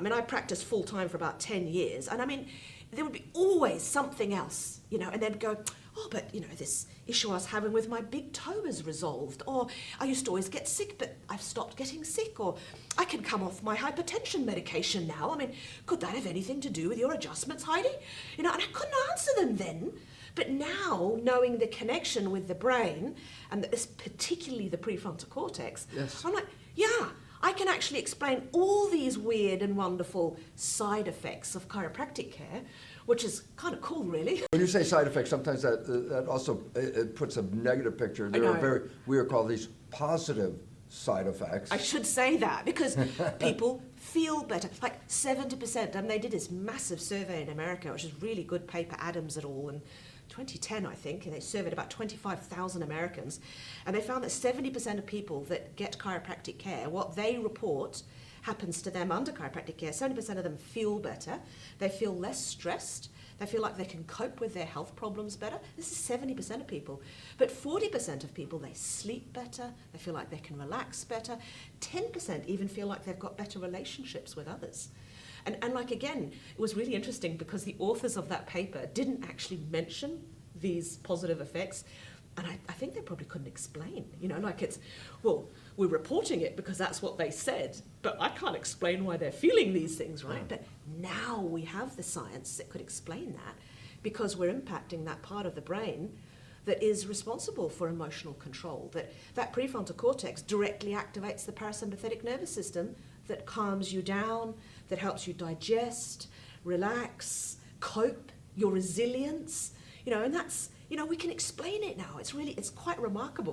I mean, I practiced full time for about 10 years, and I mean, there would be always something else, you know, and they'd go, oh, but, you know, this issue I was having with my big toe is resolved, or I used to always get sick, but I've stopped getting sick, or I can come off my hypertension medication now. I mean, could that have anything to do with your adjustments, Heidi? You know, and I couldn't answer them then. But now, knowing the connection with the brain, and particularly the prefrontal cortex, yes. I'm like, yeah, I can actually explain all these weird and wonderful side effects of chiropractic care, which is kind of cool, really. When you say side effects, sometimes that also it puts a negative picture. There are we are called these positive side effects. I should say that, because people feel better. Like 70%, and they did this massive survey in America, which is really good paper, Adams et al., in 2010, I think, and they surveyed about 25,000 Americans, and they found that 70% of people that get chiropractic care, what they report happens to them under chiropractic care, 70% of them feel better, they feel less stressed, they feel like they can cope with their health problems better. This is 70% of people. But 40% of people, they sleep better, they feel like they can relax better, 10% even feel like they've got better relationships with others. And like, again, it was really interesting because the authors of that paper didn't actually mention these positive effects. And I think they probably couldn't explain, you know, like it's, well, we're reporting it because that's what they said, but I can't explain why they're feeling these things, right? But now we have the science that could explain that, because we're impacting that part of the brain that is responsible for emotional control, that prefrontal cortex directly activates the parasympathetic nervous system that calms you down, that helps you digest, relax, cope, your resilience, you know, and that's, you know, we can explain it now. It's quite remarkable.